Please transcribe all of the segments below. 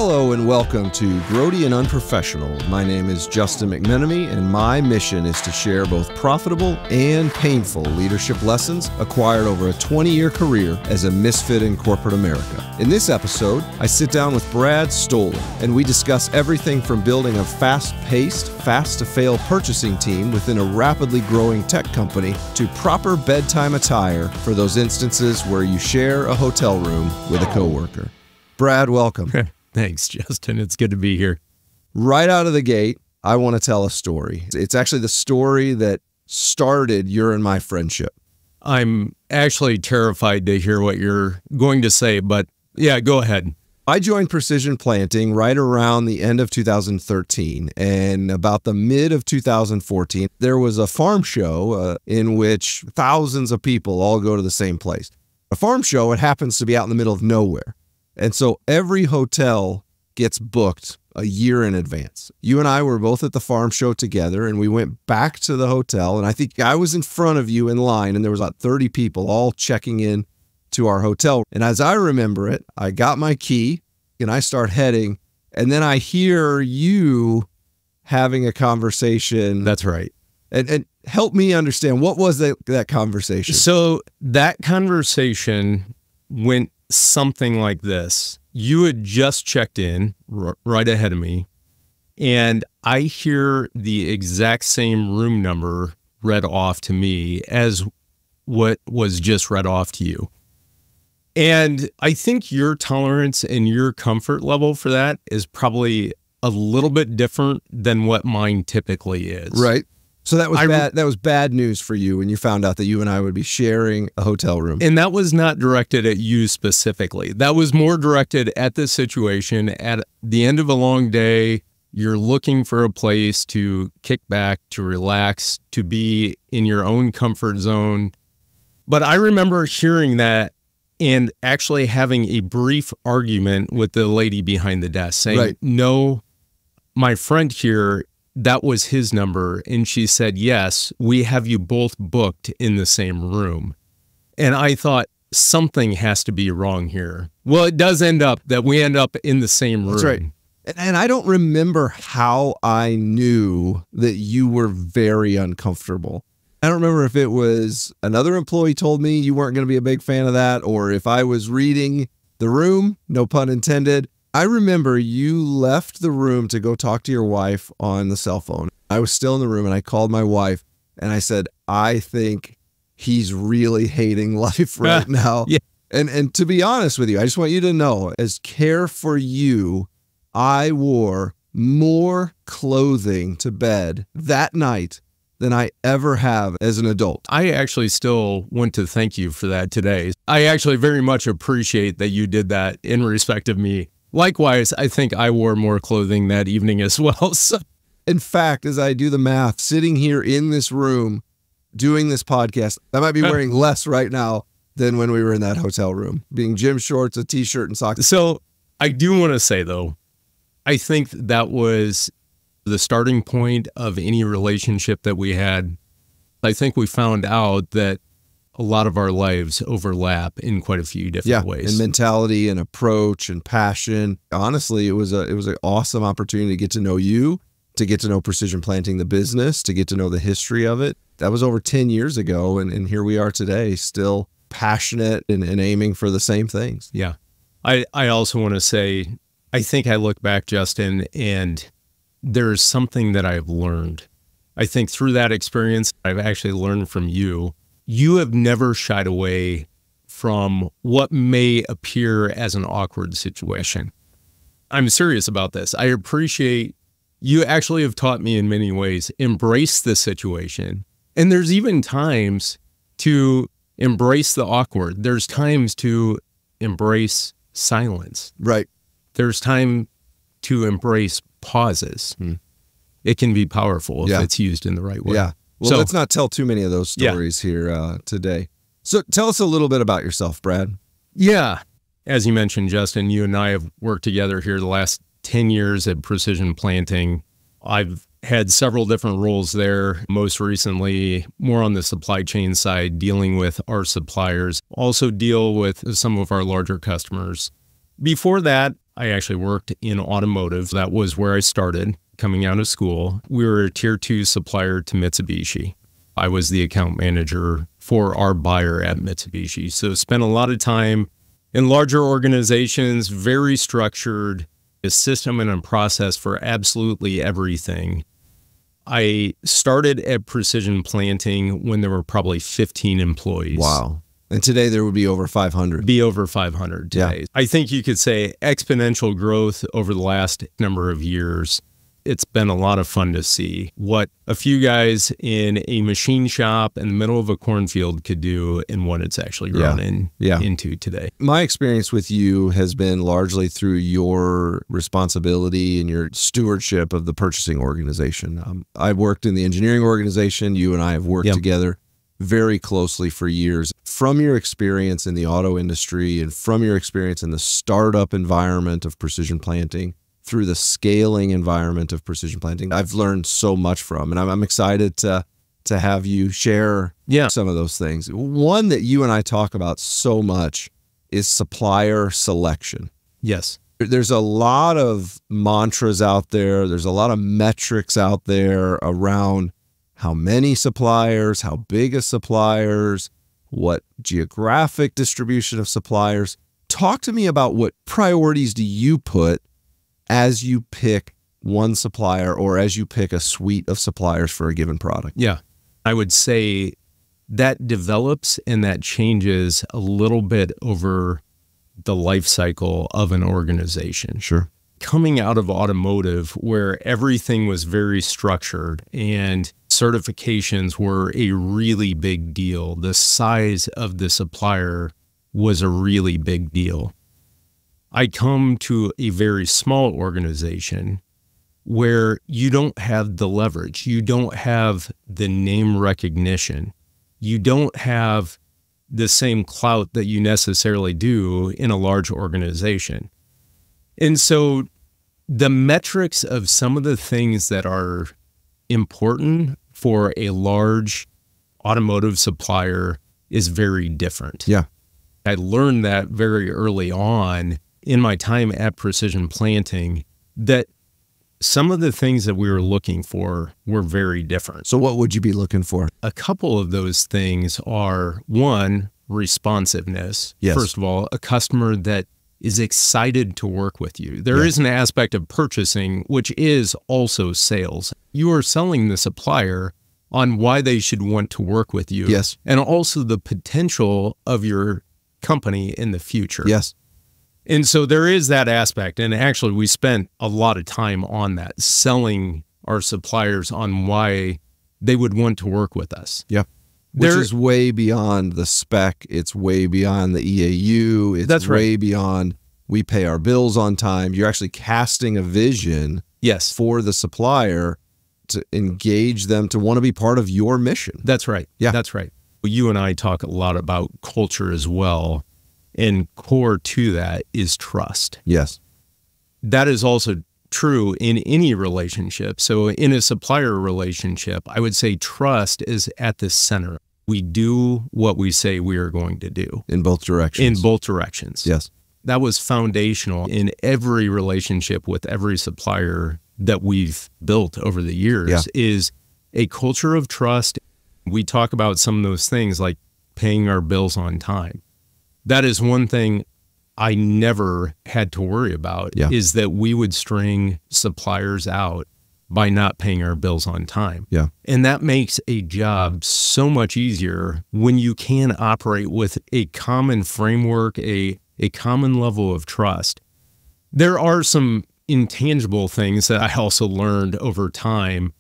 Hello and welcome to Grody and Unprofessional. My name is Justin McMenamy, and my mission is to share both profitable and painful leadership lessons acquired over a 20-year career as a misfit in corporate America. In this episode, I sit down with Brad Stoller, and we discuss everything from building a fast-paced, fast-to-fail purchasing team within a rapidly growing tech company to proper bedtime attire for those instances where you share a hotel room with a coworker. Brad, welcome. Thanks, Justin. It's good to be here. Right out of the gate, I want to tell a story. It's actually the story that started your and my friendship. I'm actually terrified to hear what you're going to say, but yeah, go ahead. I joined Precision Planting right around the end of 2013, and about the mid of 2014, there was a farm show in which thousands of people all go to the same place. A farm show, it happens to be out in the middle of nowhere. And so every hotel gets booked a year in advance. You and I were both at the farm show together, and we went back to the hotel, and I think I was in front of you in line, and there was about 30 people all checking in to our hotel. And as I remember it, I got my key and I start heading, and then I hear you having a conversation. That's right. And help me understand, what was that conversation? So that conversation went something like this. You had just checked in right ahead of me, and I hear the exact same room number read off to me as what was just read off to you. And I think your tolerance and your comfort level for that is probably a little bit different than what mine typically is. Right. So that was bad. That was bad news for you when you found out that you and I would be sharing a hotel room. And that was not directed at you specifically. That was more directed at the situation. At the end of a long day, you're looking for a place to kick back, to relax, to be in your own comfort zone. But I remember hearing that and actually having a brief argument with the lady behind the desk saying, right. No, my friend here, that was his number. And she said, yes, we have you both booked in the same room. And I thought, something has to be wrong here. Well, it does end up that we end up in the same room. That's right. And I don't remember how I knew that you were very uncomfortable. I don't remember if it was another employee told me you weren't going to be a big fan of that, or if I was reading the room, no pun intended. I remember you left the room to go talk to your wife on the cell phone. I was still in the room, and I called my wife and I said, I think he's really hating life right now. Yeah. And to be honest with you, I just want you to know, as care for you, I wore more clothing to bed that night than I ever have as an adult. I actually still want to thank you for that today. I actually very much appreciate that you did that in respect of me. Likewise, I think I wore more clothing that evening as well. So, in fact, as I do the math, sitting here in this room doing this podcast, I might be wearing less right now than when we were in that hotel room, being gym shorts, a t-shirt, and socks. So I do want to say, though, I think that was the starting point of any relationship that we had. I think we found out that a lot of our lives overlap in quite a few different ways. And mentality and approach and passion. Honestly, it was an awesome opportunity to get to know you, to get to know Precision Planting, the business, to get to know the history of it. That was over 10 years ago, and here we are today, still passionate and aiming for the same things. Yeah. I also want to say, I think I look back, Justin, and there's something that I've learned. I think through that experience, I've actually learned from you. You have never shied away from what may appear as an awkward situation. I'm serious about this. I appreciate you actually have taught me in many ways, embrace the situation. And there's even times to embrace the awkward. There's times to embrace silence. Right. There's time to embrace pauses. It can be powerful if it's used in the right way. Yeah. Well, let's not tell too many of those stories here today. So tell us a little bit about yourself, Brad. Yeah. As you mentioned, Justin, you and I have worked together here the last 10 years at Precision Planting. I've had several different roles there, most recently more on the supply chain side, dealing with our suppliers, also deal with some of our larger customers. Before that, I actually worked in automotive. That was where I started coming out of school. We were a tier 2 supplier to Mitsubishi. I was the account manager for our buyer at Mitsubishi. So spent a lot of time in larger organizations, very structured, a system and a process for absolutely everything. I started at Precision Planting when there were probably 15 employees. Wow. And today there would be over 500. Be over 500 today. Yeah. I think you could say exponential growth over the last number of years. It's been a lot of fun to see what a few guys in a machine shop in the middle of a cornfield could do and what it's actually grown into today. My experience with you has been largely through your responsibility and your stewardship of the purchasing organization. I've worked in the engineering organization. You and I have worked together very closely for years. From your experience in the auto industry and from your experience in the startup environment of Precision Planting, through the scaling environment of Precision Planting, I've learned so much from, and I'm excited to have you share some of those things. One that you and I talk about so much is supplier selection. Yes. There's a lot of mantras out there. There's a lot of metrics out there around how many suppliers, how big of suppliers, what geographic distribution of suppliers. Talk to me about what priorities do you put as you pick one supplier or as you pick a suite of suppliers for a given product? Yeah, I would say that develops and that changes a little bit over the life cycle of an organization. Sure. Coming out of automotive, where everything was very structured and certifications were a really big deal, the size of the supplier was a really big deal. I come to a very small organization where you don't have the leverage. You don't have the name recognition. You don't have the same clout that you necessarily do in a large organization. And so the metrics of some of the things that are important for a large automotive supplier is very different. Yeah. I learned that very early on in my time at Precision Planting, that some of the things that we were looking for were very different. So what would you be looking for? A couple of those things are, one, responsiveness. Yes. First of all, a customer that is excited to work with you. There is an aspect of purchasing, which is also sales. You are selling the supplier on why they should want to work with you. Yes. And also the potential of your company in the future. Yes. And so there is that aspect. And actually, we spent a lot of time on that, selling our suppliers on why they would want to work with us. Yeah. Which is way beyond the spec. It's way beyond the EAU. It's way beyond we pay our bills on time. You're actually casting a vision for the supplier to engage them to want to be part of your mission. That's right. Yeah. That's right. You and I talk a lot about culture as well. And core to that is trust. Yes. That is also true in any relationship. So in a supplier relationship, I would say trust is at the center. We do what we say we are going to do. In both directions. In both directions. Yes. That was foundational in every relationship with every supplier that we've built over the years is a culture of trust. We talk about some of those things like paying our bills on time. That is one thing I never had to worry about is that we would string suppliers out by not paying our bills on time. Yeah. And that makes a job so much easier when you can operate with a common framework, a common level of trust. There are some intangible things that I also learned over time.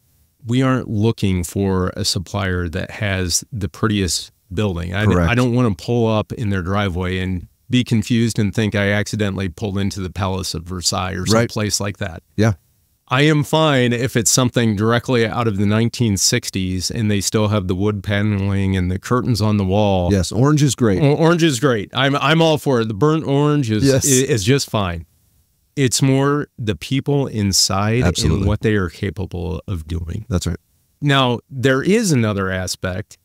We aren't looking for a supplier that has the prettiest building. I don't want to pull up in their driveway and be confused and think I accidentally pulled into the Palace of Versailles or some place like that. Yeah. I am fine if it's something directly out of the 1960s and they still have the wood paneling and the curtains on the wall. Yes, orange is great. Orange is great. I'm all for it. The burnt orange is just fine. It's more the people inside and what they are capable of doing. That's right. Now, there is another aspect.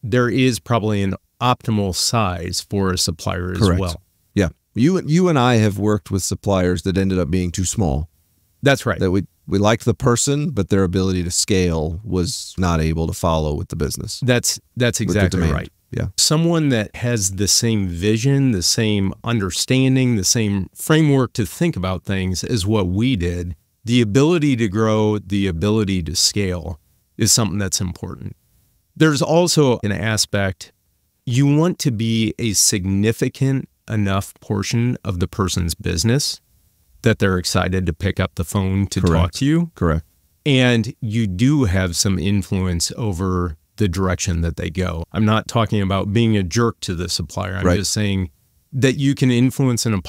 There is probably an optimal size for a supplier as well. Yeah. You and I have worked with suppliers that ended up being too small. That's right. That we liked the person, but their ability to scale was not able to follow with the business. That's exactly right. Yeah. Someone that has the same vision, the same understanding, the same framework to think about things as what we did, the ability to grow, the ability to scale is something that's important. There's also an aspect, you want to be a significant enough portion of the person's business that they're excited to pick up the phone to talk to you. Correct. And you do have some influence over the direction that they go. I'm not talking about being a jerk to the supplier. I'm just saying that you can influence in a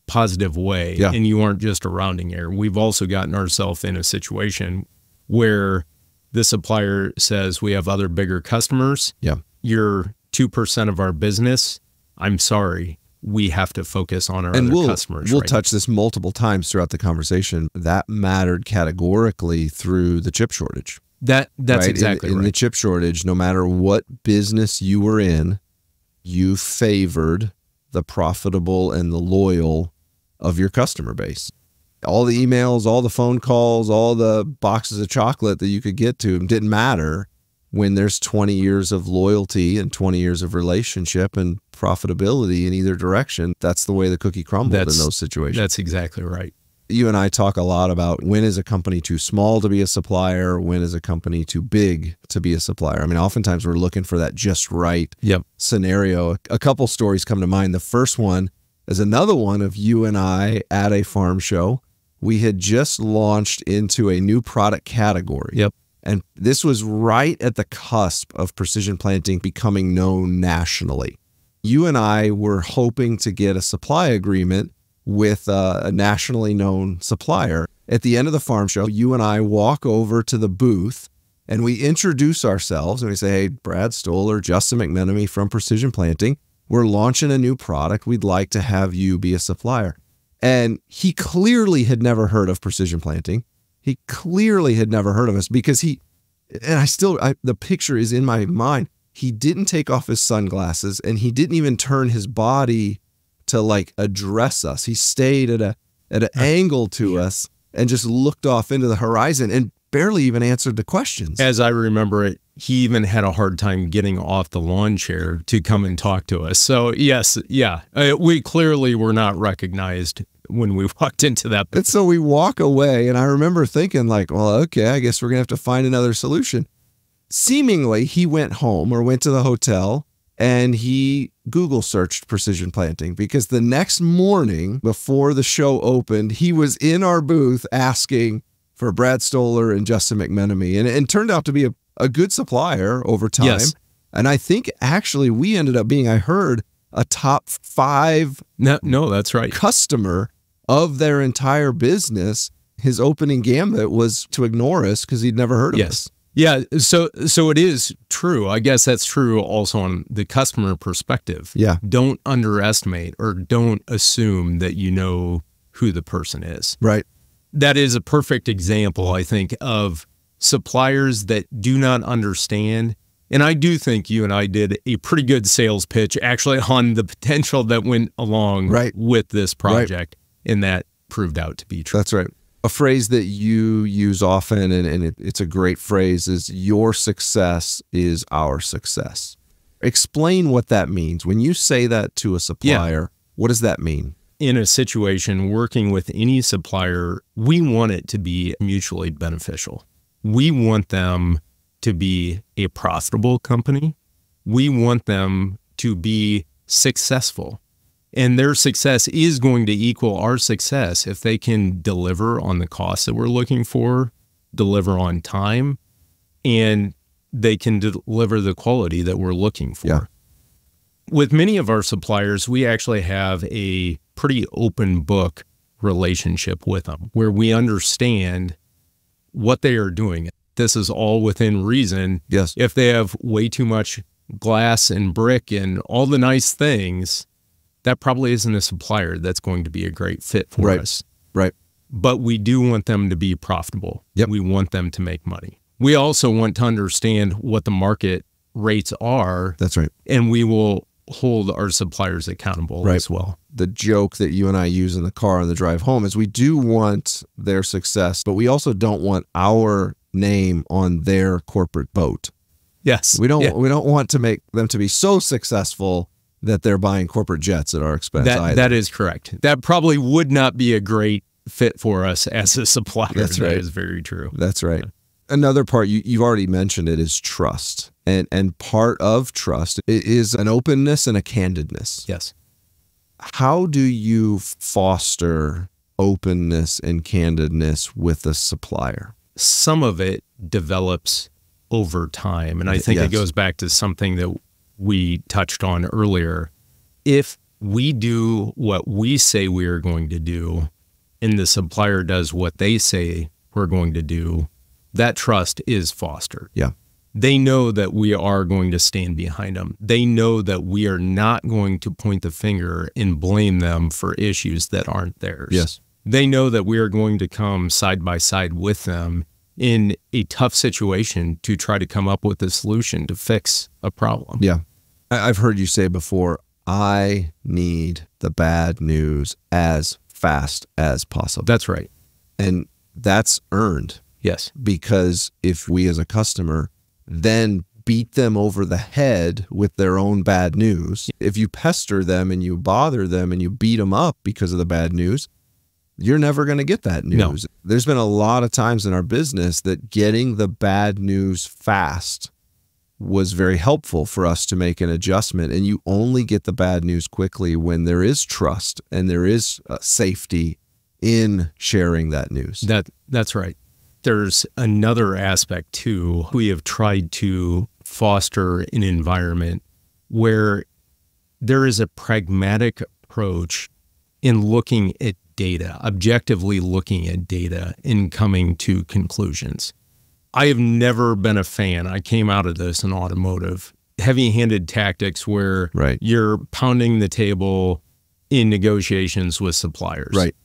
positive way, and you aren't just a rounding error. We've also gotten ourselves in a situation where the supplier says, we have other bigger customers. Yeah. You're 2% of our business. I'm sorry. We have to focus on our other customers. We'll touch this multiple times throughout the conversation. That mattered categorically through the chip shortage. That's exactly right. In the chip shortage, no matter what business you were in, you favored the profitable and the loyal of your customer base. All the emails, all the phone calls, all the boxes of chocolate that you could get to them didn't matter when there's 20 years of loyalty and 20 years of relationship and profitability in either direction. That's the way the cookie crumbled in those situations. That's exactly right. You and I talk a lot about when is a company too small to be a supplier, when is a company too big to be a supplier. I mean, oftentimes we're looking for that just right scenario. A couple stories come to mind. The first one is another one of you and I at a farm show. We had just launched into a new product category. And this was right at the cusp of precision planting becoming known nationally. You and I were hoping to get a supply agreement with a nationally known supplier. At the end of the farm show, you and I walk over to the booth and we introduce ourselves and we say, hey, Brad Stoller, Justin McMenamy from Precision Planting. We're launching a new product. We'd like to have you be a supplier. And he clearly had never heard of Precision Planting. He clearly had never heard of us because the picture is in my mind. He didn't take off his sunglasses and he didn't even turn his body to like address us. He stayed at an angle to us and just looked off into the horizon and barely even answered the questions. As I remember it, he even had a hard time getting off the lawn chair to come and talk to us. So yes, we clearly were not recognized when we walked into that. And so we walk away and I remember thinking like, well, okay, I guess we're gonna have to find another solution. Seemingly he went home or went to the hotel and he Google searched Precision Planting because the next morning before the show opened, he was in our booth asking for Brad Stoller and Justin McMenamy, and turned out to be a good supplier over time. Yes. And I think actually we ended up being, I heard, a top 5 that's right, customer of their entire business. His opening gambit was to ignore us because he'd never heard of us. Yeah, so it is true. I guess that's true also on the customer perspective. Yeah. Don't underestimate or don't assume that you know who the person is. Right. That is a perfect example, I think, of suppliers that do not understand. And I do think you and I did a pretty good sales pitch actually on the potential that went along with this project, and that proved out to be true. That's right. A phrase that you use often, and it's a great phrase, is your success is our success. Explain what that means. When you say that to a supplier, what does that mean? In a situation working with any supplier, we want it to be mutually beneficial. We want them to be a profitable company. We want them to be successful. And their success is going to equal our success if they can deliver on the costs that we're looking for, deliver on time, and they can deliver the quality that we're looking for. Yeah. With many of our suppliers, we actually have a pretty open book relationship with them where we understand what they are doing. This is all within reason. Yes. If they have way too much glass and brick and all the nice things, that probably isn't a supplier that's going to be a great fit for us. Right. But we do want them to be profitable. Yep. We want them to make money. We also want to understand what the market rates are. That's right. And we will hold our suppliers accountable Right. as well. The joke that you and I use in the car on the drive home is we do want their success, but we also don't want our name on their corporate boat. Yes. We don't want to make them to be so successful that they're buying corporate jets at our expense either. That is correct. That probably would not be a great fit for us as a supplier. That's right. That is very true. That's right. Another part, you've already mentioned it, is trust. And part of trust is an openness and a candidness. Yes. How do you foster openness and candidness with a supplier? Some of it develops over time. And I think Yes. it goes back to something that we touched on earlier. If we do what we say we are going to do, and the supplier does what they say we're going to do, that trust is fostered. Yeah. They know that we are going to stand behind them. They know that we are not going to point the finger and blame them for issues that aren't theirs. Yes. They know that we are going to come side by side with them in a tough situation to try to come up with a solution to fix a problem. Yeah. I've heard you say before, I need the bad news as fast as possible. That's right. And that's earned. Yes. Because if we as a customer then beat them over the head with their own bad news, if you pester them and you bother them and you beat them up because of the bad news, you're never going to get that news. No. There's been a lot of times in our business that getting the bad news fast was very helpful for us to make an adjustment. And you only get the bad news quickly when there is trust and there is safety in sharing that news. That's right. There's another aspect too. We have tried to foster an environment where there is a pragmatic approach in looking at data, objectively looking at data and coming to conclusions. I have never been a fan. I came out of this in automotive, heavy-handed tactics where Right. you're pounding the table in negotiations with suppliers. Right.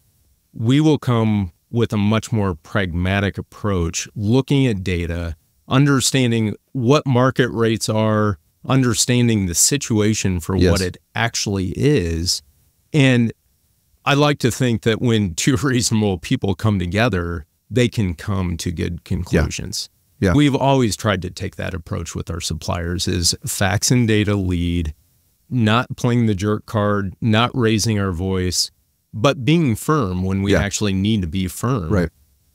We will come with a much more pragmatic approach, looking at data, understanding what market rates are, understanding the situation for Yes. what it actually is. And I like to think that when two reasonable people come together, they can come to good conclusions. Yeah. We've always tried to take that approach with our suppliers, is facts and data lead, not playing the jerk card, not raising our voice, but being firm when we Yeah. actually need to be firm. Right.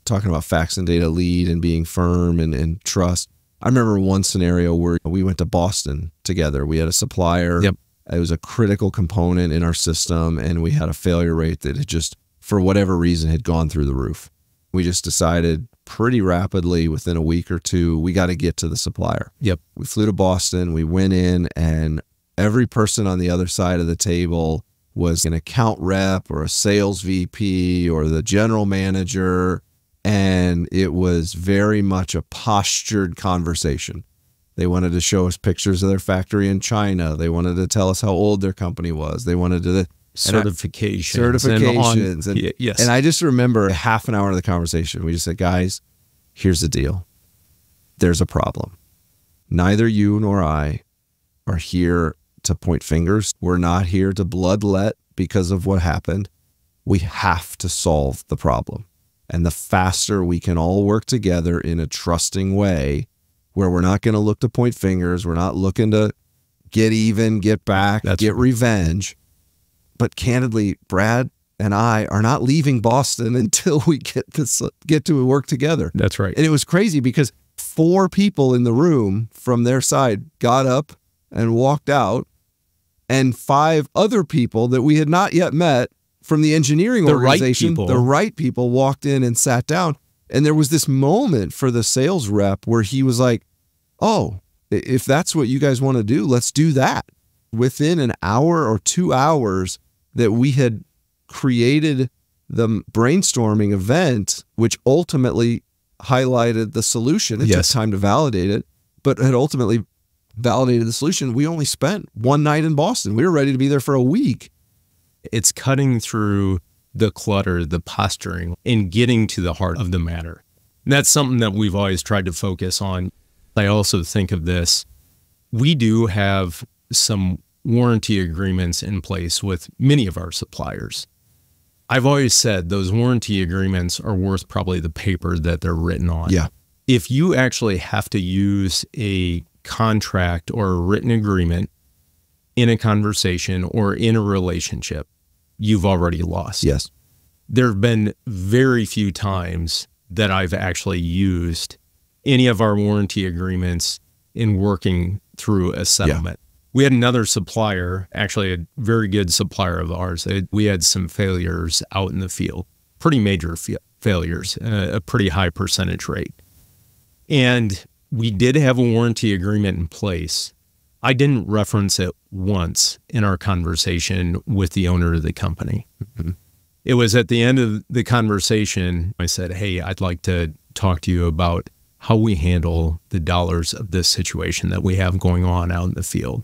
Talking about facts and data lead and being firm and trust. I remember one scenario where we went to Boston together. We had a supplier. Yep. It was a critical component in our system, and we had a failure rate that had just, for whatever reason, had gone through the roof. We just decided pretty rapidly, within a week or two, we got to get to the supplier. Yep. We flew to Boston. We went in, and every person on the other side of the table was an account rep or a sales VP or the general manager, and it was very much a postured conversation. They wanted to show us pictures of their factory in China. They wanted to tell us how old their company was. They wanted to certifications. Yes. And I just remember half an hour of the conversation, we just said, guys, here's the deal. There's a problem. Neither you nor I are here to point fingers. We're not here to bloodlet because of what happened. We have to solve the problem. And the faster we can all work together in a trusting way, where we're not going to look to point fingers, we're not looking to get even, get back, get revenge. But candidly, Brad and I are not leaving Boston until we get to work together. That's right. And it was crazy because 4 people in the room from their side got up and walked out, and 5 other people that we had not yet met from the engineering organization, the right people, walked in and sat down. And there was this moment for the sales rep where he was like, oh, if that's what you guys want to do, let's do that. Within an hour or 2 hours that we had created the brainstorming event, which ultimately highlighted the solution. It took time to validate it, but had ultimately validated the solution. We only spent one night in Boston. We were ready to be there for a week. It's cutting through the clutter, the posturing, and getting to the heart of the matter. And that's something that we've always tried to focus on. I also think of this. We do have some warranty agreements in place with many of our suppliers. I've always said those warranty agreements are worth probably the paper that they're written on. Yeah. If you actually have to use a contract or a written agreement in a conversation or in a relationship, you've already lost. Yes. There have been very few times that I've actually used any of our warranty agreements in working through a settlement. Yeah. We had another supplier, actually a very good supplier of ours. We had some failures out in the field, pretty major failures, a pretty high percentage rate. And we did have a warranty agreement in place. I didn't reference it once in our conversation with the owner of the company. Mm-hmm. It was at the end of the conversation, I said, hey, I'd like to talk to you about how we handle the dollars of this situation that we have going on out in the field.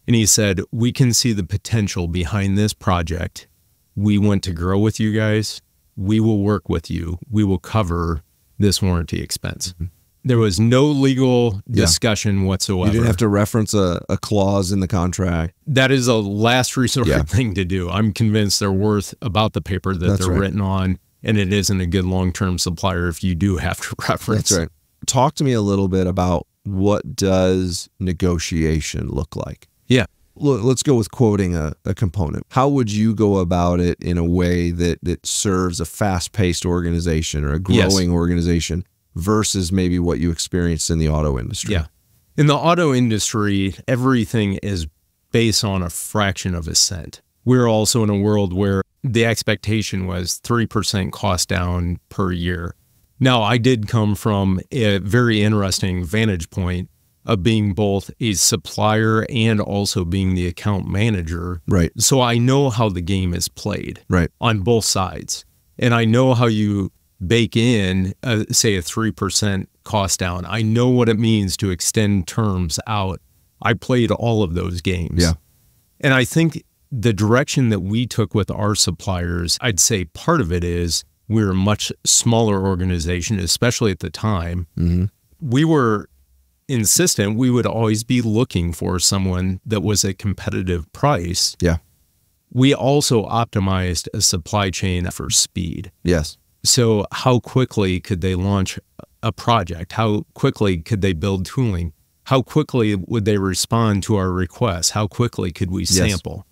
And he said, we can see the potential behind this project. We want to grow with you guys. We will work with you. We will cover this warranty expense. Mm-hmm. There was no legal discussion whatsoever. You didn't have to reference a clause in the contract. That is a last resort thing to do. I'm convinced they're worth about the paper that they're written on, and it isn't a good long-term supplier if you do have to reference. That's right. Talk to me a little bit about what does negotiation look like? Yeah. Let's go with quoting a component. How would you go about it in a way that serves a fast-paced organization or a growing organization versus maybe what you experienced in the auto industry? Yeah. In the auto industry, everything is based on a fraction of a cent. We're also in a world where the expectation was 3% cost down per year. Now, I did come from a very interesting vantage point of being both a supplier and also being the account manager. Right. So I know how the game is played on both sides. And I know how you bake in, say, a 3% cost down. I know what it means to extend terms out. I played all of those games. Yeah. And I think the direction that we took with our suppliers, I'd say part of it is we're a much smaller organization, especially at the time. Mm-hmm. We were insistent we would always be looking for someone that was a competitive price. Yeah. We also optimized a supply chain for speed. Yes. So how quickly could they launch a project? How quickly could they build tooling? How quickly would they respond to our requests? How quickly could we sample?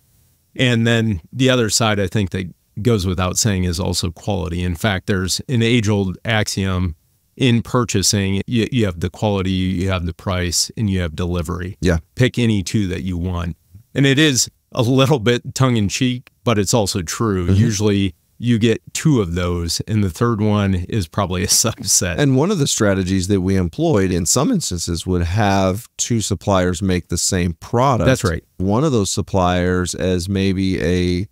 And then the other side, I think, that goes without saying is also quality. In fact, there's an age-old axiom in purchasing. You have the quality, you have the price, and you have delivery. Yeah. Pick any two that you want. And it is a little bit tongue-in-cheek, but it's also true. Mm-hmm. Usually you get two of those, and the third one is probably a subset. And one of the strategies that we employed in some instances would have two suppliers make the same product. That's right. One of those suppliers as maybe a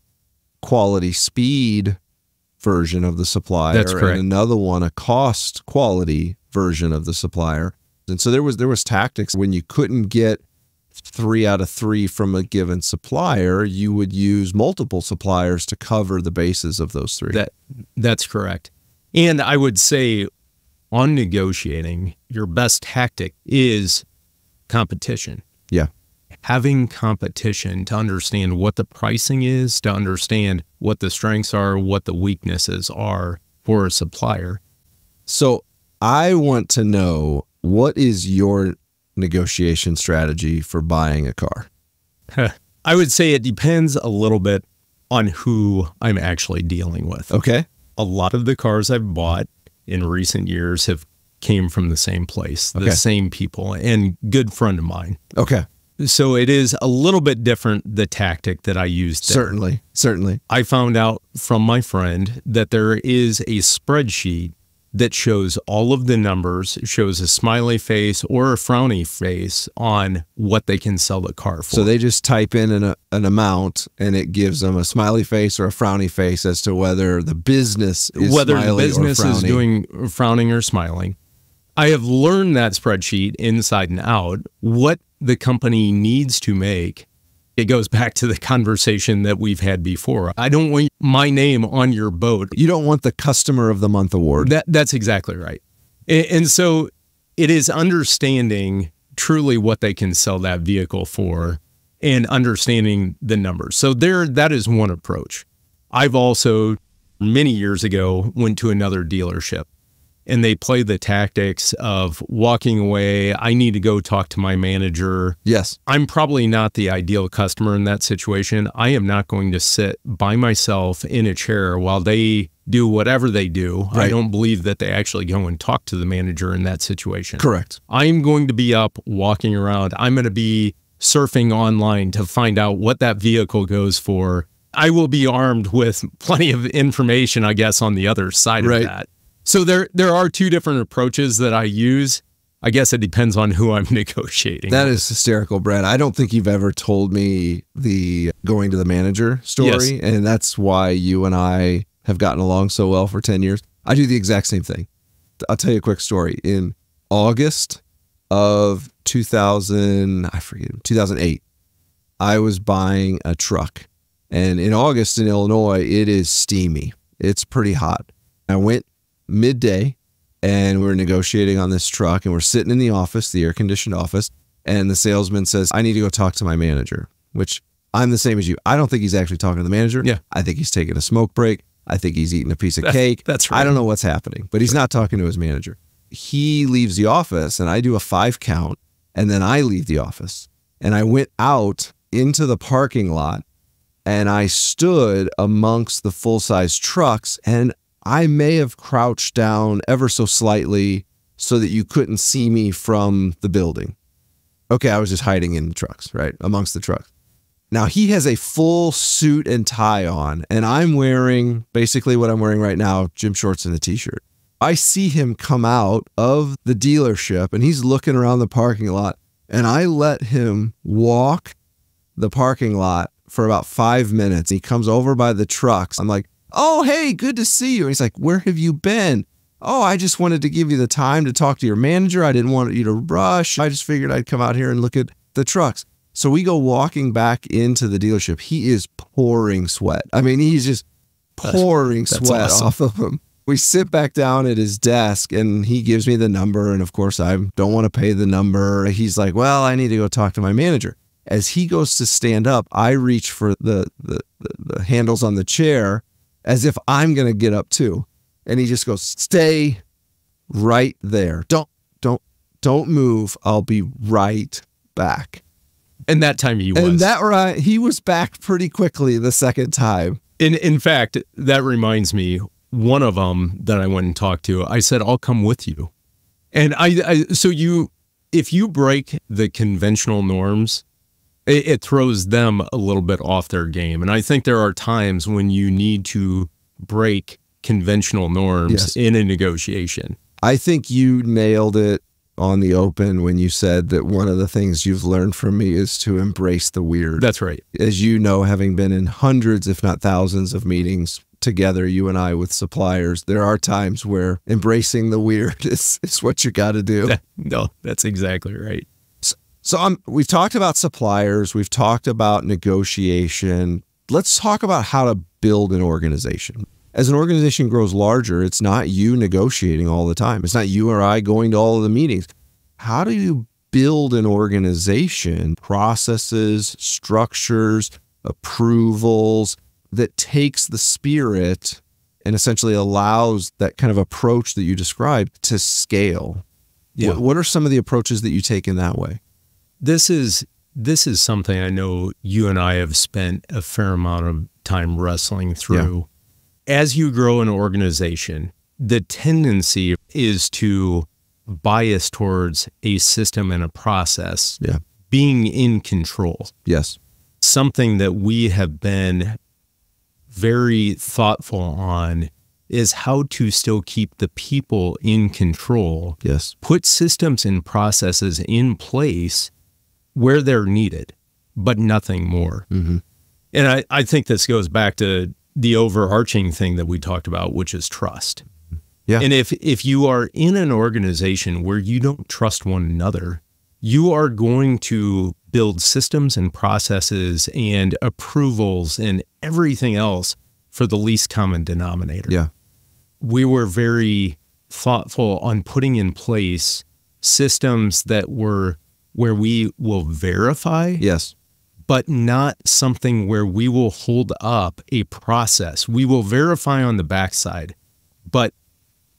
quality speed version of the supplier. That's correct. And another one a cost quality version of the supplier. And so there was tactics when you couldn't get 3 out of 3 from a given supplier, you would use multiple suppliers to cover the bases of those 3. That's correct. And I would say on negotiating, your best tactic is competition. Yeah. Having competition to understand what the pricing is, to understand what the strengths are, what the weaknesses are for a supplier. So I want to know, what is your negotiation strategy for buying a car? I would say it depends a little bit on who I'm actually dealing with. Okay. A lot of the cars I've bought in recent years have came from the same place, the same people, and good friend of mine. Okay. So it is a little bit different, the tactic that I used there. Certainly. I found out from my friend that there is a spreadsheet that shows all of the numbers, shows a smiley face or a frowny face on what they can sell the car for. So they just type in an amount and it gives them a smiley face or a frowny face as to whether the business is doing frowning or smiling. I have learned that spreadsheet inside and out, what the company needs to make. It goes back to the conversation that we've had before. I don't want my name on your boat. You don't want the Customer of the Month award. That's exactly right. And so it is understanding truly what they can sell that vehicle for and understanding the numbers. So that is one approach. I've also, many years ago, went to another dealership, and they play the tactics of walking away. I need to go talk to my manager. Yes. I'm probably not the ideal customer in that situation. I am not going to sit by myself in a chair while they do whatever they do. Right. I don't believe that they actually go and talk to the manager in that situation. Correct. I'm going to be up walking around. I'm going to be surfing online to find out what that vehicle goes for. I will be armed with plenty of information, I guess, on the other side of that. So there are two different approaches that I use. I guess it depends on who I'm negotiating. That is hysterical, Brad. I don't think you've ever told me the going to the manager story. Yes. And that's why you and I have gotten along so well for 10 years. I do the exact same thing. I'll tell you a quick story. In August of 2008, I was buying a truck. And in August in Illinois, it is steamy. It's pretty hot. I went midday and we're negotiating on this truck, and we're sitting in the office, the air-conditioned office, and the salesman says, I need to go talk to my manager, which I'm the same as you. I don't think he's actually talking to the manager. Yeah. I think he's taking a smoke break. I think he's eating a piece of cake. That's right. I don't know what's happening, but he's not talking to his manager. He leaves the office, and I do a 5 count, and then I leave the office. And I went out into the parking lot, and I stood amongst the full-size trucks, and I may have crouched down ever so slightly so that you couldn't see me from the building. Okay, I was just hiding in the trucks, right? Amongst the trucks. Now, he has a full suit and tie on, and I'm wearing basically what I'm wearing right now, gym shorts and a t-shirt. I see him come out of the dealership, and he's looking around the parking lot, and I let him walk the parking lot for about 5 minutes. He comes over by the trucks. I'm like, oh, hey, good to see you. And he's like, where have you been? Oh, I just wanted to give you the time to talk to your manager. I didn't want you to rush. I just figured I'd come out here and look at the trucks. So we go walking back into the dealership. He is pouring sweat. I mean, he's just pouring sweat awesome. off of him. We sit back down at his desk, and he gives me the number. And of course, I don't want to pay the number. He's like, well, I need to go talk to my manager. As he goes to stand up, I reach for the handles on the chair as if I'm going to get up too. And he just goes, stay right there. Don't move. I'll be right back. And that time he was. And he was back pretty quickly the second time. In fact, that reminds me, one of them that I went and talked to, I said, I'll come with you. And if you break the conventional norms, it throws them a little bit off their game. And I think there are times when you need to break conventional norms in a negotiation. I think you nailed it on the open when you said that one of the things you've learned from me is to embrace the weird. That's right. As you know, having been in hundreds, if not thousands of meetings together, you and I with suppliers, there are times where embracing the weird is what you got to do. No, that's exactly right. So we've talked about suppliers. We've talked about negotiation. Let's talk about how to build an organization. As an organization grows larger, it's not you negotiating all the time. It's not you or I going to all of the meetings. How do you build an organization, processes, structures, approvals that takes the spirit and essentially allows that kind of approach that you described to scale? Yeah. What are some of the approaches that you take in that way? This is something I know you and I have spent a fair amount of time wrestling through. Yeah. As you grow an organization, the tendency is to bias towards a system and a process being in control. Yes. Something that we have been very thoughtful on is how to still keep the people in control. Yes. Put systems and processes in place where they're needed, but nothing more. Mm-hmm. And I think this goes back to the overarching thing that we talked about, which is trust. Yeah. And if you are in an organization where you don't trust one another, you are going to build systems and processes and approvals and everything else for the least common denominator. Yeah. We were very thoughtful on putting in place systems that were where we will verify but not something where we will hold up a process. We will verify on the backside, but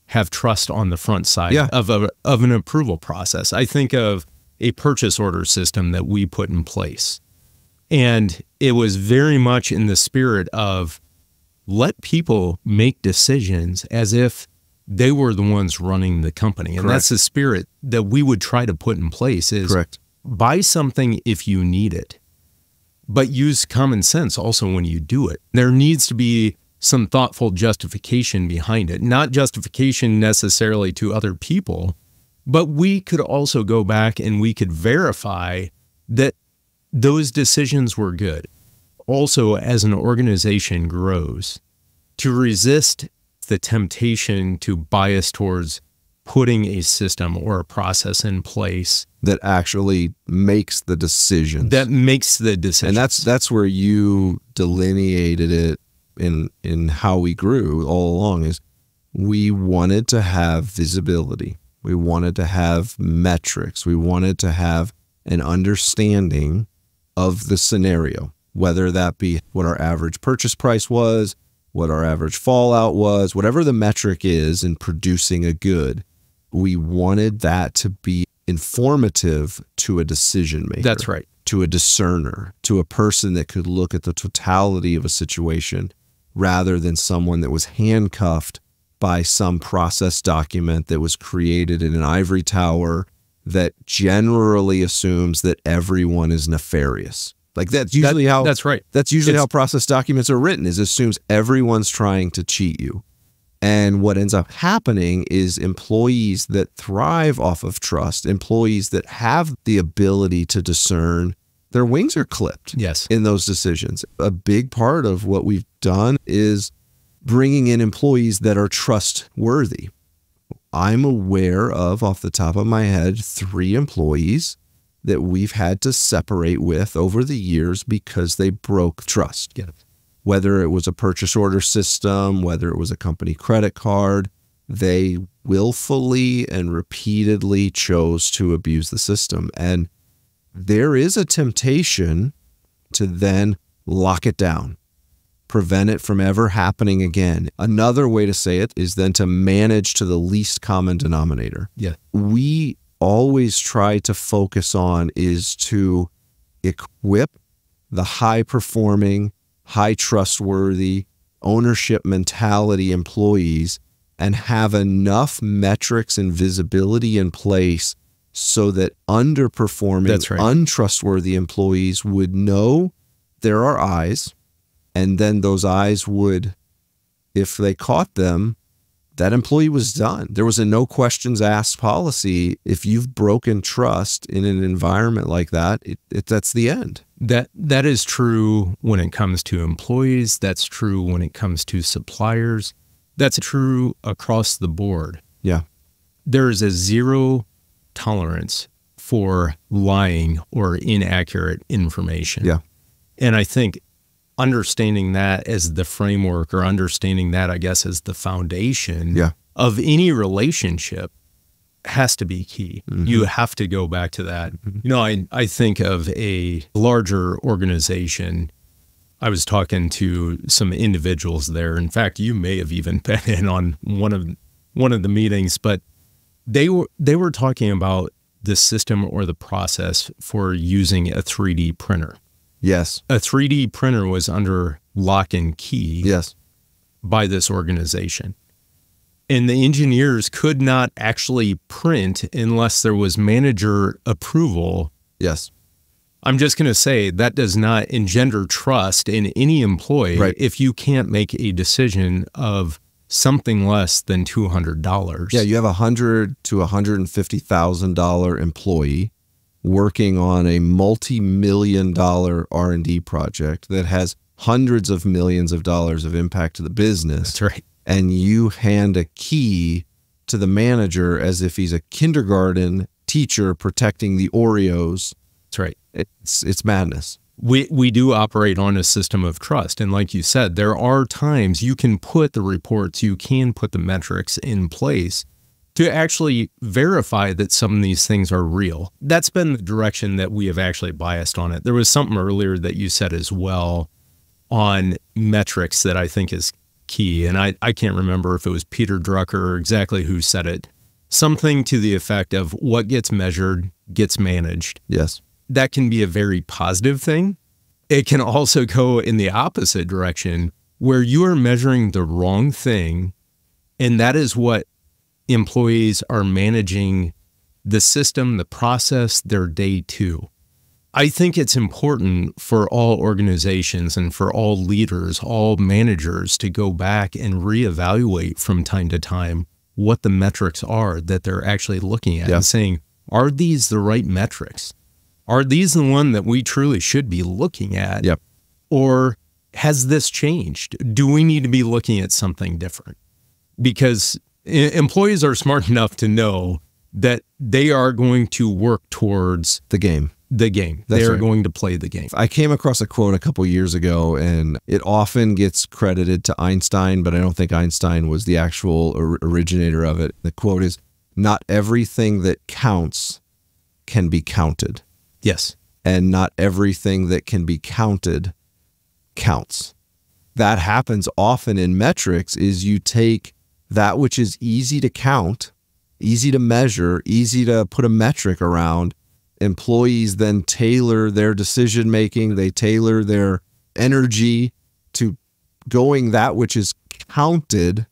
have trust on the front side of an approval process. I think of a purchase order system that we put in place. And it was very much in the spirit of let people make decisions as if they were the ones running the company. And that's the spirit that we would try to put in place is buy something if you need it, but use common sense also when you do it. There needs to be some thoughtful justification behind it, not justification necessarily to other people, but we could also go back and we could verify that those decisions were good. Also, as an organization grows, to resist the temptation to bias towards putting a system or a process in place that actually makes the decisions. That makes the decisions. And that's where you delineated it in how we grew all along, is we wanted to have visibility. We wanted to have metrics. We wanted to have an understanding of the scenario, whether that be what our average purchase price was, what our average fallout was, whatever the metric is in producing a good. We wanted that to be informative to a decision maker. That's right. To a discerner, to a person that could look at the totality of a situation rather than someone that was handcuffed by some process document that was created in an ivory tower that generally assumes that everyone is nefarious. Like that's usually how That's usually how process documents are written, is assumes everyone's trying to cheat you. And what ends up happening is employees that thrive off of trust, employees that have the ability to discern, their wings are clipped in those decisions. A big part of what we've done is bringing in employees that are trustworthy. I'm aware of, off the top of my head, 3 employees that we've had to separate with over the years because they broke trust. Whether it was a purchase order system, whether it was a company credit card, they willfully and repeatedly chose to abuse the system. And there is a temptation to then lock it down, prevent it from ever happening again. Another way to say it is then to manage to the least common denominator. We always try to focus on is to equip the high-performing, high trustworthy, ownership mentality employees and have enough metrics and visibility in place so that underperforming, untrustworthy employees would know there are eyes, and then those eyes would, if they caught them, that employee was done. There was a no questions asked policy. If you've broken trust in an environment like that, that's the end. That is true when it comes to employees. That's true when it comes to suppliers. That's true across the board. There is a zero tolerance for lying or inaccurate information. And I think understanding that as the framework, or understanding that, I guess, as the foundation of any relationship has to be key. You have to go back to that. You know, I think of a larger organization. I was talking to some individuals there. In fact, you may have even been in on one of the meetings, but they were talking about the system or the process for using a 3D printer. A 3D printer was under lock and key by this organization. And the engineers could not actually print unless there was manager approval. I'm just going to say that does not engender trust in any employee if you can't make a decision of something less than $200. You have a $100,000 to $150,000 employee working on a multi-million-dollar R&D project that has hundreds of millions of dollars of impact to the business. And you hand a key to the manager as if he's a kindergarten teacher protecting the Oreos. It's madness. We do operate on a system of trust. And like you said, there are times you can put the reports, you can put the metrics in place, to actually verify that some of these things are real. That's been the direction that we have actually biased on it. There was something earlier that you said as well on metrics that I think is key. And I can't remember if it was Peter Drucker or exactly who said it. Something to the effect of what gets measured gets managed. Yes. That can be a very positive thing. It can also go in the opposite direction where you are measuring the wrong thing. And that is what employees are managing the system, the process, their day to. I think it's important for all organizations and for all leaders, all managers to go back and reevaluate from time to time what the metrics are that they're actually looking at and saying, are these the right metrics? Are these the one that we truly should be looking at? Yep. Or has this changed? Do we need to be looking at something different? Because employees are smart enough to know that they are going to work towards the game. They are going to play the game. I came across a quote a couple years ago, and it often gets credited to Einstein, but I don't think Einstein was the actual originator of it. The quote is, "Not everything that counts can be counted." Yes. And not everything that can be counted counts. That happens often in metrics is you take that which is easy to count, easy to measure, easy to put a metric around. Employees then tailor their decision-making, they tailor their energy to going that which is counted,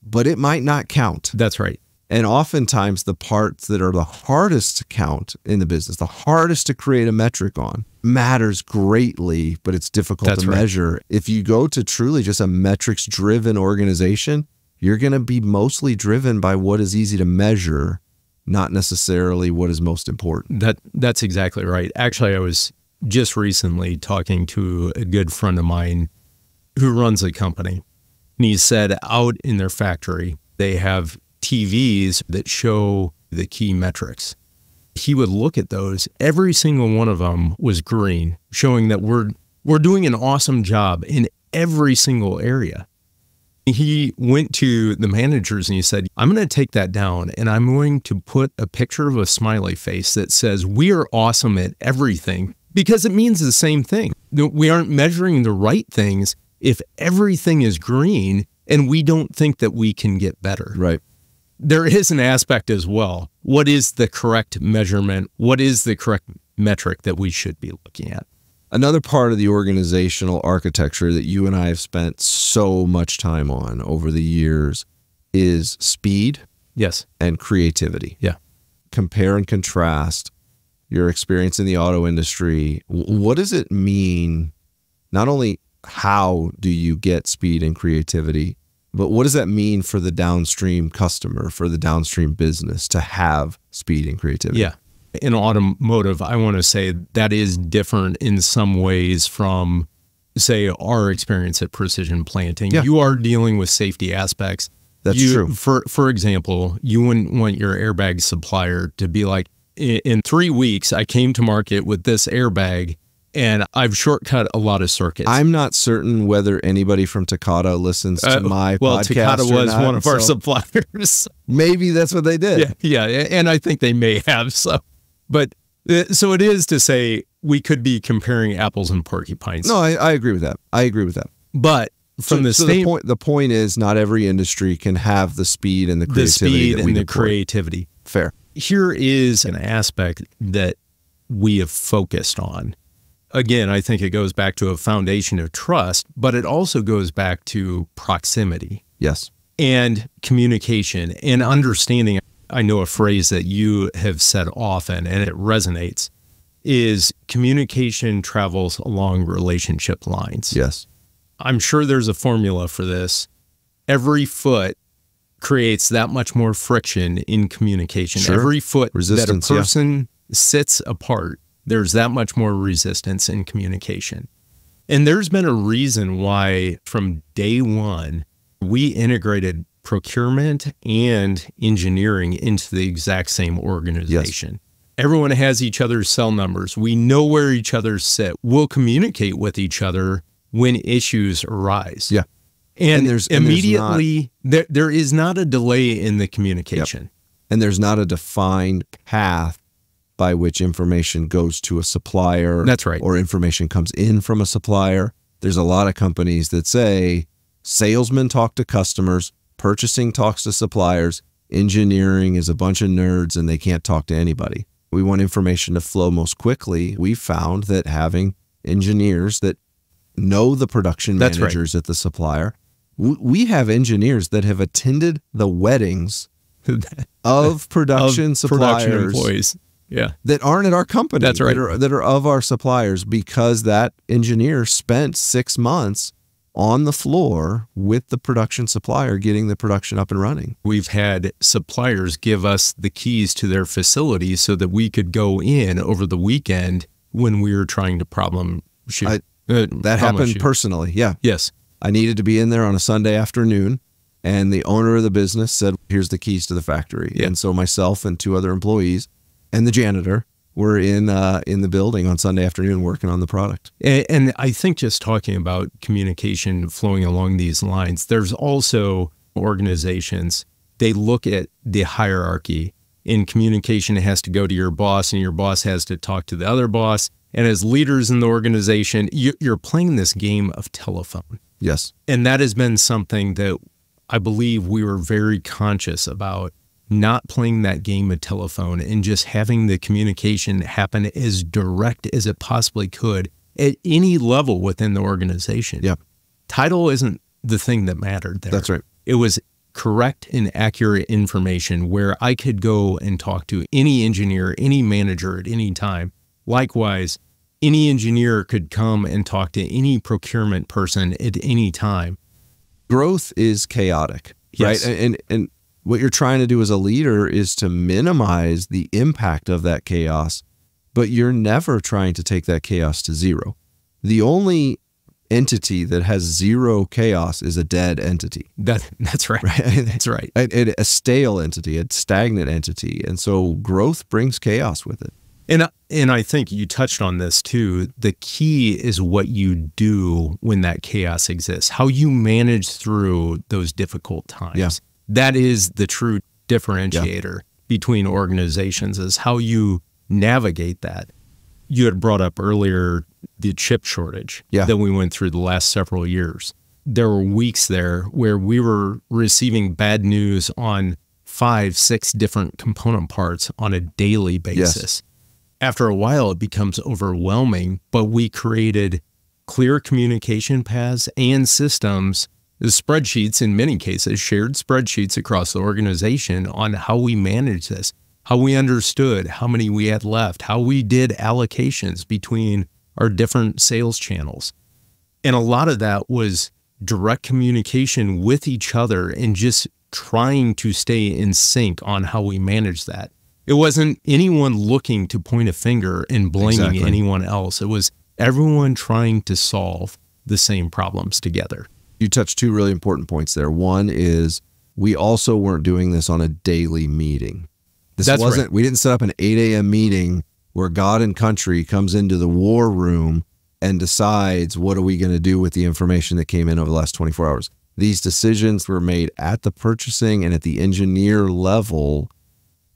but it might not count. That's right. And oftentimes the parts that are the hardest to count in the business, the hardest to create a metric on, matters greatly, but it's difficult to measure. If you go to truly just a metrics-driven organization, you're going to be mostly driven by what is easy to measure, not necessarily what is most important. That's exactly right. Actually, I was just recently talking to a good friend of mine who runs a company. And he said out in their factory, they have TVs that show the key metrics. He would look at those. Every single one of them was green, showing that we're doing an awesome job in every single area. He went to the managers and he said, I'm going to take that down and I'm going to put a picture of a smiley face that says, we are awesome at everything, because it means the same thing. We aren't measuring the right things if everything is green and we don't think that we can get better. Right. There is an aspect as well. What is the correct measurement? What is the correct metric that we should be looking at? Another part of the organizational architecture that you and I have spent so much time on over the years is speed. Yes. And creativity. Yeah. Compare and contrast your experience in the auto industry. What does it mean? Not only how do you get speed and creativity, but what does that mean for the downstream customer, for the downstream business to have speed and creativity? Yeah. In automotive, I want to say that is different in some ways from, say, our experience at Precision Planting. Yeah. You are dealing with safety aspects. That's true. For example, you wouldn't want your airbag supplier to be like, in 3 weeks, I came to market with this airbag and I've shortcut a lot of circuits. I'm not certain whether anybody from Takata listens to my podcast. Well, Takata was not, one of our suppliers. Maybe that's what they did. Yeah, and I think they may have. So it is to say we could be comparing apples and porcupines. No, I agree with that. I agree with that. But from the point is, not every industry can have the speed and the creativity. Creativity. Fair. Here is an aspect that we have focused on. Again, I think it goes back to a foundation of trust, but it also goes back to proximity. Yes. And communication and understanding. I know a phrase that you have said often, and it resonates, is communication travels along relationship lines. Yes. I'm sure there's a formula for this. Every foot creates that much more friction in communication. Sure. Every foot resistance, that a person sits apart, there's that much more resistance in communication. And there's been a reason why from day one, we integrated procurement and engineering into the exact same organization. Yes. Everyone has each other's cell numbers. We know where each other sit. We'll communicate with each other when issues arise. Yeah. And there's immediately, there is not a delay in the communication. Yep. And there's not a defined path by which information goes to a supplier. That's right. Or information comes in from a supplier. There's a lot of companies that say salesmen talk to customers, purchasing talks to suppliers, engineering is a bunch of nerds and they can't talk to anybody. We want information to flow most quickly. We found that having engineers that know the production managers at the supplier, we have engineers that have attended the weddings of production suppliers, production employees, that aren't at our company. That's right. That are of our suppliers, because that engineer spent 6 months on the floor with the production supplier, getting the production up and running. We've had suppliers give us the keys to their facilities so that we could go in over the weekend when we were trying to problem shoot. That happened personally. Yeah. Yes. I needed to be in there on a Sunday afternoon, and the owner of the business said, here's the keys to the factory. Yeah. And so myself and 2 other employees and the janitor were in the building on Sunday afternoon working on the product. And I think just talking about communication flowing along these lines, there's also organizations, they look at the hierarchy. In communication, it has to go to your boss, and your boss has to talk to the other boss. And as leaders in the organization, you're playing this game of telephone. Yes. And that has been something that I believe we were very conscious about, not playing that game of telephone and just having the communication happen as direct as it possibly could at any level within the organization. Yep. Title isn't the thing that mattered there. That's right. It was correct and accurate information where I could go and talk to any engineer, any manager at any time. Likewise, any engineer could come and talk to any procurement person at any time. Growth is chaotic, yes. Right? And what you're trying to do as a leader is to minimize the impact of that chaos, but you're never trying to take that chaos to zero. The only entity that has zero chaos is a dead entity. That's right. That's right. A stale entity, a stagnant entity. And so growth brings chaos with it. And I think you touched on this too. The key is what you do when that chaos exists, how you manage through those difficult times. Yeah. That is the true differentiator between organizations, is how you navigate that. You had brought up earlier the chip shortage that we went through the last several years. There were weeks there where we were receiving bad news on 5, 6 different component parts on a daily basis. Yes. After a while, it becomes overwhelming, but we created clear communication paths and systems, the spreadsheets, in many cases, shared spreadsheets across the organization on how we manage this, how we understood how many we had left, how we did allocations between our different sales channels. And a lot of that was direct communication with each other and just trying to stay in sync on how we manage that. It wasn't anyone looking to point a finger and blaming anyone else. It was everyone trying to solve the same problems together. You touched 2 really important points there. One is we also weren't doing this on a daily meeting. That's wasn't, right. We didn't set up an 8 a.m. meeting where God and country comes into the war room and decides, what are we going to do with the information that came in over the last 24 hours? These decisions were made at the purchasing and at the engineer level.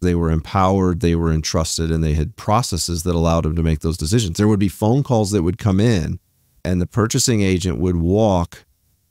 They were empowered, they were entrusted, and they had processes that allowed them to make those decisions. There would be phone calls that would come in, and the purchasing agent would walk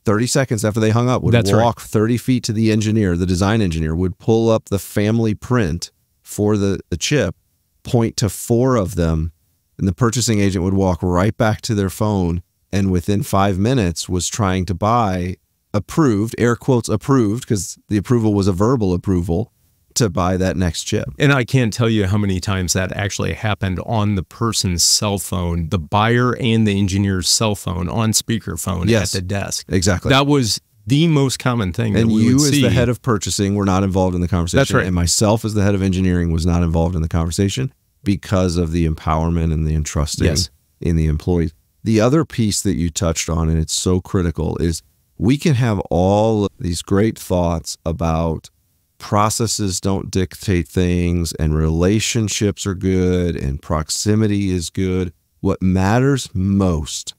30 seconds after they hung up, would walk 30 feet to the engineer. The design engineer would pull up the family print for the chip, point to 4 of them, and the purchasing agent would walk right back to their phone, and within 5 minutes was trying to buy approved, air quotes approved, because the approval was a verbal approval, to buy that next chip. And I can't tell you how many times that actually happened on the person's cell phone, the buyer and the engineer's cell phone on speakerphone at the desk. Exactly. That was the most common thing that we would see. And you as the head of purchasing were not involved in the conversation. That's right. And myself as the head of engineering was not involved in the conversation because of the empowerment and the entrusting in the employees. The other piece that you touched on, and it's so critical, is we can have all these great thoughts about processes don't dictate things, and relationships are good, and proximity is good. What matters most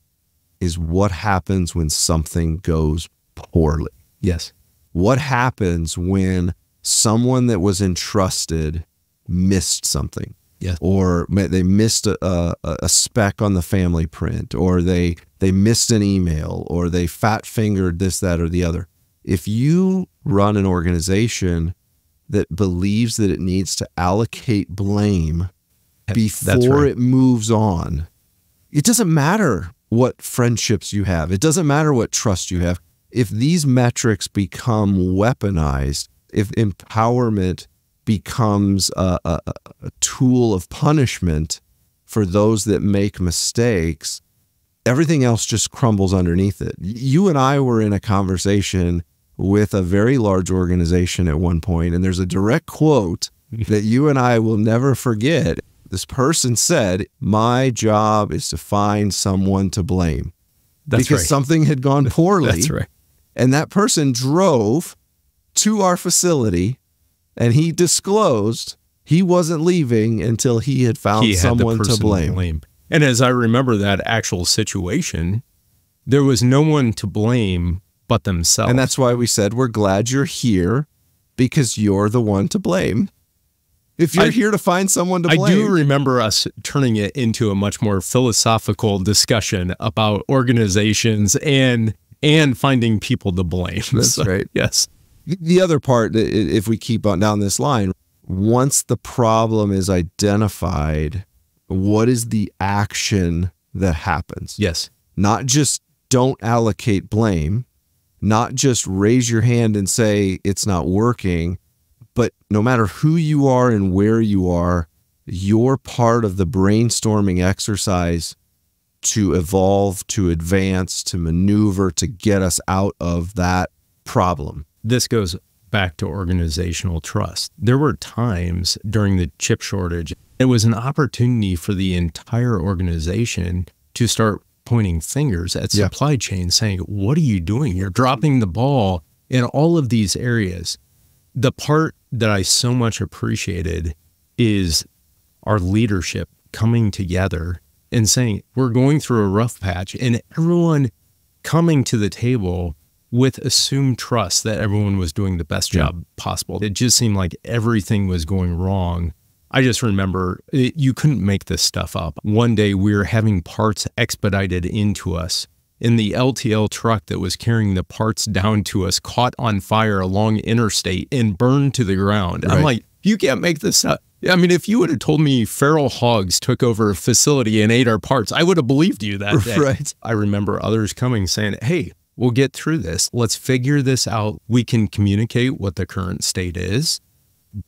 is what happens when something goes poorly. Yes. What happens when someone that was entrusted missed something? Yes. Or they missed a spec on the family print, or they missed an email, or they fat-fingered this, that, or the other. If you run an organization that believes that it needs to allocate blame before it moves on, it doesn't matter what friendships you have. It doesn't matter what trust you have. If these metrics become weaponized, if empowerment becomes a tool of punishment for those that make mistakes, everything else just crumbles underneath it. You and I were in a conversation with a very large organization at one point, and there's a direct quote that you and I will never forget. This person said, "My job is to find someone to blame." That's because right. something had gone poorly. That's right. And that person drove to our facility, and he disclosed he wasn't leaving until he had found someone to blame. And as I remember that actual situation, there was no one to blame but themselves. And that's why we said, we're glad you're here, because you're the one to blame. If you're here to find someone to blame. I do remember us turning it into a much more philosophical discussion about organizations and finding people to blame. That's right. Yes. The other part, if we keep on down this line, once the problem is identified, what is the action that happens? Yes. Not just don't allocate blame, not just raise your hand and say it's not working, but no matter who you are and where you are, you're part of the brainstorming exercise to evolve, to advance, to maneuver, to get us out of that problem. This goes back to organizational trust. There were times during the chip shortage, it was an opportunity for the entire organization to start pointing fingers at supply chain, saying, what are you doing? You're dropping the ball in all of these areas. The part that I so much appreciated is our leadership coming together and saying, we're going through a rough patch, and everyone coming to the table with assumed trust that everyone was doing the best job possible. It just seemed like everything was going wrong. I just remember you couldn't make this stuff up. One day we were having parts expedited into us, and the LTL truck that was carrying the parts down to us caught on fire along interstate and burned to the ground. Right. I'm like, you can't make this up. I mean, if you would have told me feral hogs took over a facility and ate our parts, I would have believed you that day. Right. I remember others coming saying, hey, we'll get through this. Let's figure this out. We can communicate what the current state is.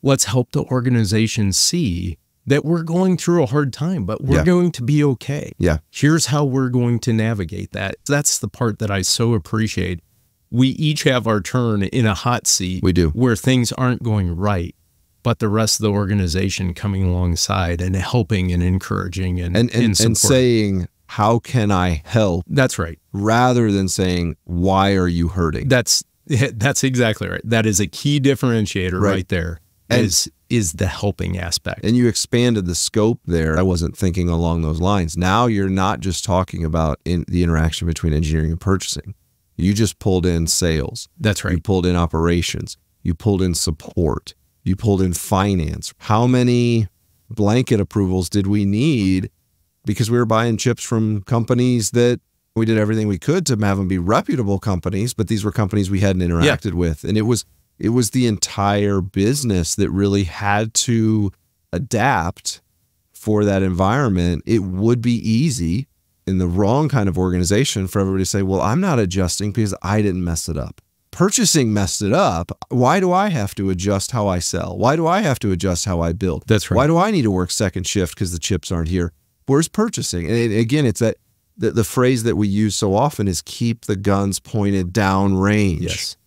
Let's help the organization see that we're going through a hard time, but we're going to be okay. Yeah. Here's how we're going to navigate that. That's the part that I so appreciate. We each have our turn in a hot seat. We do. Where things aren't going right, but the rest of the organization coming alongside and helping and encouraging and saying, how can I help? That's right. Rather than saying, why are you hurting? That's exactly right. That is a key differentiator right there. Is the helping aspect. And you expanded the scope there. I wasn't thinking along those lines. Now you're not just talking about the interaction between engineering and purchasing. You just pulled in sales. That's right. You pulled in operations. You pulled in support. You pulled in finance. How many blanket approvals did we need? Because we were buying chips from companies that we did everything we could to have them be reputable companies, but these were companies we hadn't interacted with. And it was the entire business that really had to adapt for that environment. It would be easy in the wrong kind of organization for everybody to say, well, I'm not adjusting because I didn't mess it up. Purchasing messed it up. Why do I have to adjust how I sell? Why do I have to adjust how I build? That's right. Why do I need to work second shift because the chips aren't here? Where's purchasing? And again, it's that the phrase that we use so often is keep the guns pointed down range. Yes.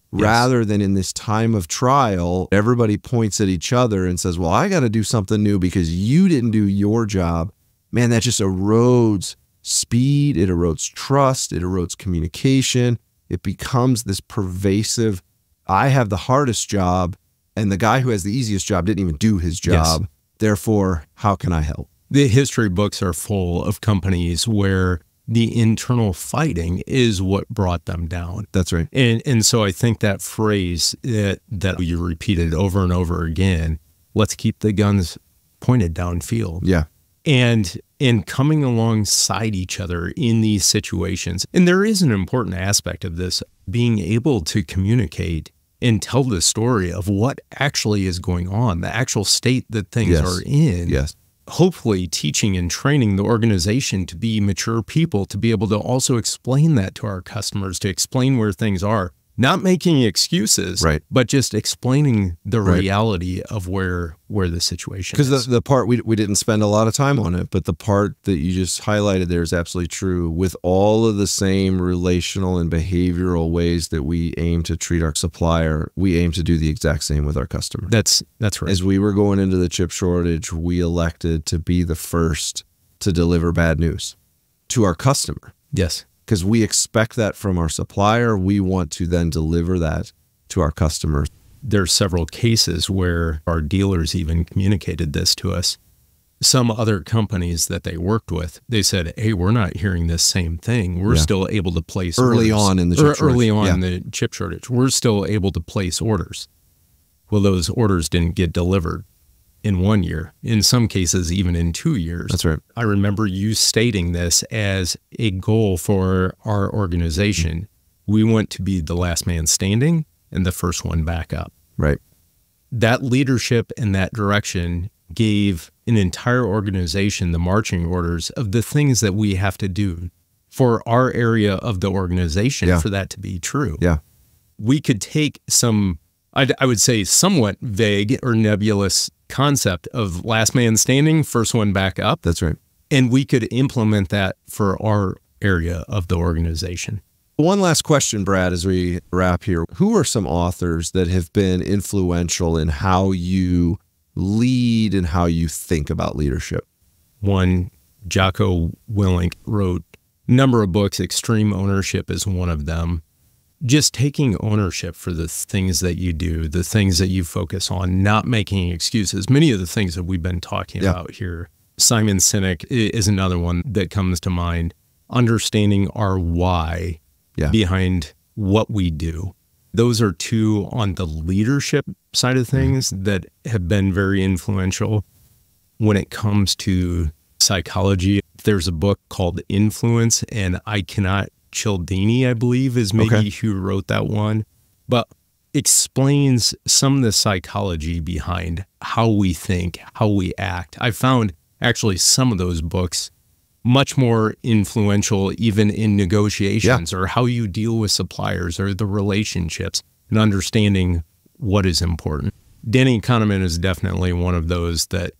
Rather than in this time of trial, everybody points at each other and says, well, I got to do something new because you didn't do your job. Man, that just erodes speed. It erodes trust. It erodes communication. It becomes this pervasive, I have the hardest job, and the guy who has the easiest job didn't even do his job. Yes. Therefore, how can I help? The history books are full of companies where the internal fighting is what brought them down. That's right. And so I think that phrase that you repeated over and over again, let's keep the guns pointed downfield. Yeah. And coming alongside each other in these situations. And there is an important aspect of this, being able to communicate and tell the story of what actually is going on, the actual state that things are in. Yes. Hopefully teaching and training the organization to be mature people, to be able to also explain that to our customers, to explain where things are. Not making excuses, right, but just explaining the reality of where the situation is. Because the part, we didn't spend a lot of time on it, but the part that you just highlighted there is absolutely true. With all of the same relational and behavioral ways that we aim to treat our supplier, we aim to do the exact same with our customer. That's right. As we were going into the chip shortage, we elected to be the first to deliver bad news to our customer. Yes. Because we expect that from our supplier. We want to then deliver that to our customers. There's several cases where our dealers even communicated this to us. Some other companies that they worked with, they said, hey, we're not hearing this same thing. We're still able to place early orders. on in the chip shortage. Early on in the chip shortage. We're still able to place orders. Well, those orders didn't get delivered in 1 year, in some cases even in 2 years. That's right. I remember you stating this as a goal for our organization. We want to be the last man standing and the first one back up. Right. That leadership and that direction gave an entire organization the marching orders of the things that we have to do for our area of the organization for that to be true. Yeah. We could take some, I would say, somewhat vague or nebulous concept of last man standing, first one back up. That's right. And we could implement that for our area of the organization. One last question, Brad, as we wrap here. Who are some authors that have been influential in how you lead and how you think about leadership? One, Jocko Willink wrote a number of books. Extreme Ownership is one of them. Just taking ownership for the things that you do, the things that you focus on, not making excuses. Many of the things that we've been talking about here. Simon Sinek is another one that comes to mind. Understanding our why behind what we do. Those are two on the leadership side of things that have been very influential. When it comes to psychology, there's a book called Influence, and I cannot Cialdini, I believe, is maybe who wrote that one, but explains some of the psychology behind how we think, how we act. I found actually some of those books much more influential even in negotiations or how you deal with suppliers or the relationships and understanding what is important. Danny Kahneman is definitely one of those that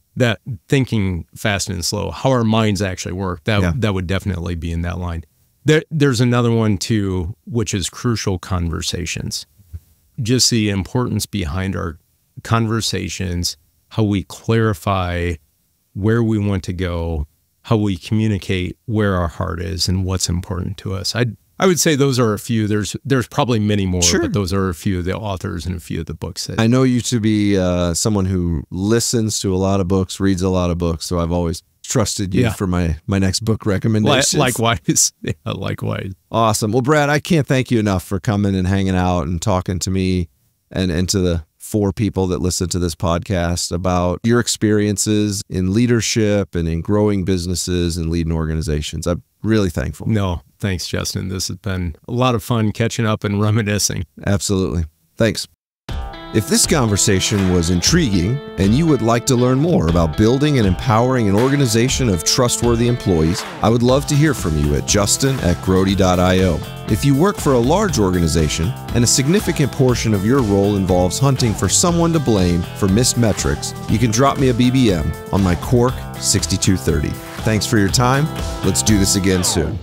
thinking fast and slow, how our minds actually work, that would definitely be in that line. There's another one too, which is Crucial Conversations. Just the importance behind our conversations, how we clarify where we want to go, how we communicate where our heart is and what's important to us. I would say those are a few. There's probably many more, but those are a few of the authors and a few of the books. I know you to be someone who listens to a lot of books, reads a lot of books, so I've always trusted you for my next book recommendations. Likewise. Likewise. Awesome. Well, Brad, I can't thank you enough for coming and hanging out and talking to me and to the 4 people that listen to this podcast about your experiences in leadership and in growing businesses and leading organizations. I'm really thankful. No, thanks, Justin. This has been a lot of fun catching up and reminiscing. Absolutely. Thanks. If this conversation was intriguing and you would like to learn more about building and empowering an organization of trustworthy employees, I would love to hear from you at justin@grody.io. If you work for a large organization and a significant portion of your role involves hunting for someone to blame for missed metrics, you can drop me a BBM on my Cork 6230. Thanks for your time. Let's do this again soon.